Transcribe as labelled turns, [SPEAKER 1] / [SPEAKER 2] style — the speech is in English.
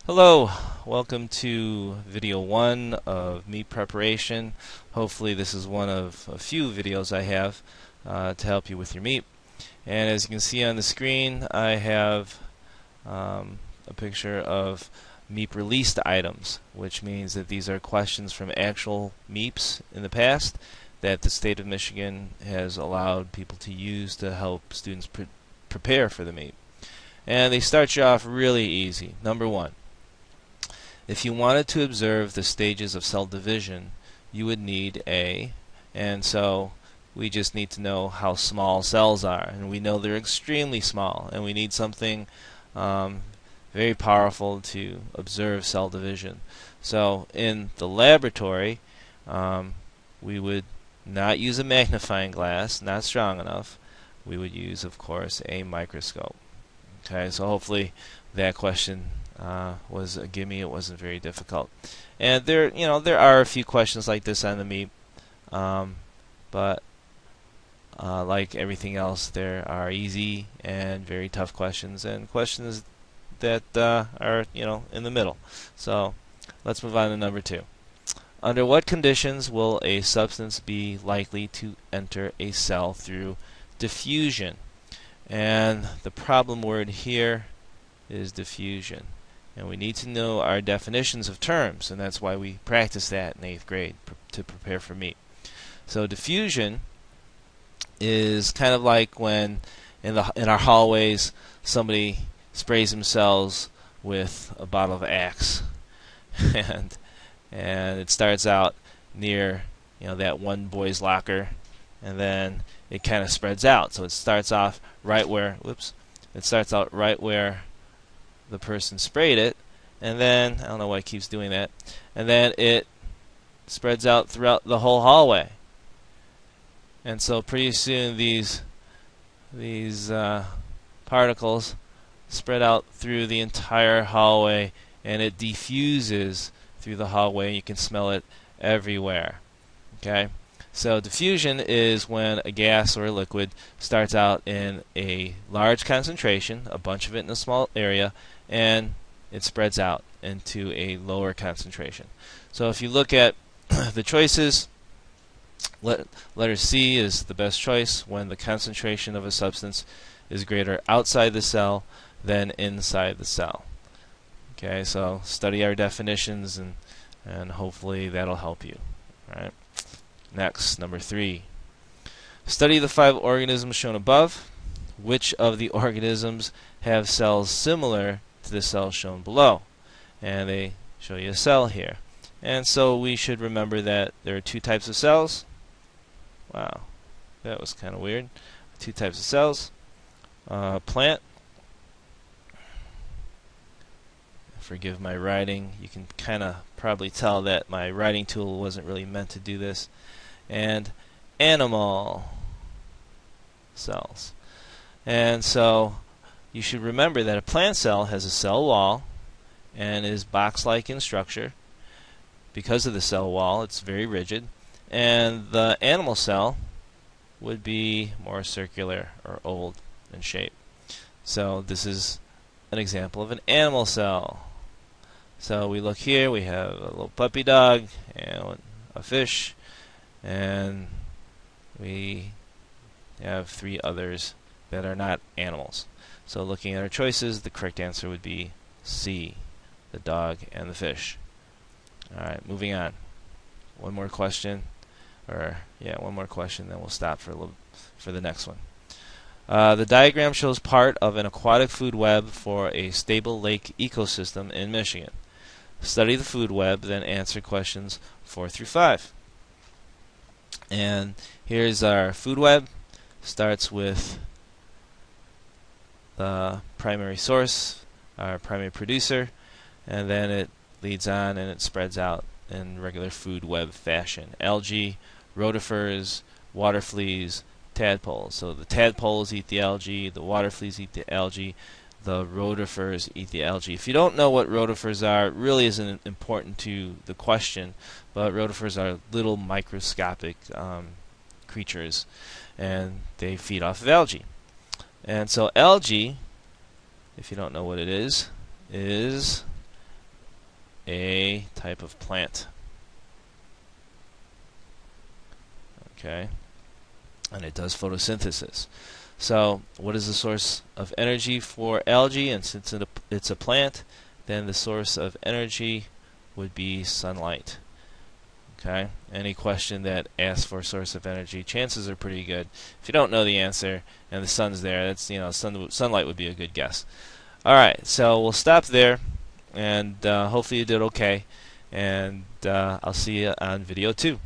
[SPEAKER 1] Hello, welcome to video 1 of meat preparation. Hopefully this is one of a few videos I have to help you with your meat. And as you can see on the screen, I have a picture of Meap released items, which means that these are questions from actual Meaps in the past that the state of Michigan has allowed people to use to help students prepare for the meat. And they start you off really easy. Number 1. If you wanted to observe the stages of cell division, you would need and so we just need to know how small cells are, and we know they're extremely small, and we need something very powerful to observe cell division. So in the laboratory, we would not use a magnifying glass, not strong enough. We would use, of course, a microscope. Okay, so hopefully that question was a gimme. It wasn't very difficult, and there are a few questions like this on the Meap, but like everything else, there are easy and very tough questions, and questions that are in the middle. So let's move on to number 2. Under what conditions will a substance be likely to enter a cell through diffusion? And the problem word here is diffusion. And we need to know our definitions of terms, and that's why we practice that in 8th grade to prepare for meat. So diffusion is kind of like when in our hallways somebody sprays themselves with a bottle of Axe, and it starts out near that one boy's locker, and then it kind of spreads out. So it starts off right where the person sprayed it, and then I don't know why it keeps doing that, and then it spreads out throughout the whole hallway. And so pretty soon these particles spread out through the entire hallway, and it diffuses through the hallway, and you can smell it everywhere. Okay? So diffusion is when a gas or a liquid starts out in a large concentration, a bunch of it in a small area, and it spreads out into a lower concentration. So if you look at the choices, letter C is the best choice when the concentration of a substance is greater outside the cell than inside the cell. Okay, so study our definitions, and hopefully that'll help you. All right. Next, number 3. Study the 5 organisms shown above. Which of the organisms have cells similar to the cells shown below? And they show you a cell here. And so we should remember that there are 2 types of cells. Wow, that was kind of weird. 2 types of cells. Plant. Forgive my writing. You can kind of probably tell that my writing tool wasn't really meant to do this. And animal cells. And so you should remember that a plant cell has a cell wall and is box-like in structure. Because of the cell wall, it's very rigid. And the animal cell would be more circular or oval in shape. So this is an example of an animal cell. So we look here, we have a little puppy dog and a fish, and we have 3 others that are not animals. So looking at our choices, the correct answer would be C, the dog and the fish. Alright, moving on. One more question, one more question, then we'll stop for the next one. The diagram shows part of an aquatic food web for a stable lake ecosystem in Michigan. Study the food web, then answer questions 4 through 5. And here's our food web. Starts with the primary source, our primary producer, and then it leads on and it spreads out in regular food web fashion. Algae, rotifers, water fleas, tadpoles. So the tadpoles eat the algae, the water fleas eat the algae, the rotifers eat the algae. If you don't know what rotifers are, it really isn't important to the question, but rotifers are little microscopic creatures, and they feed off of algae. And so algae, if you don't know what it is a type of plant. Okay, and it does photosynthesis. So what is the source of energy for algae? And since it's a plant, then the source of energy would be sunlight. Okay, any question that asks for a source of energy, chances are pretty good. If you don't know the answer and the sun's there, that's, sunlight would be a good guess. All right, so we'll stop there, and hopefully you did okay, and I'll see you on video 2.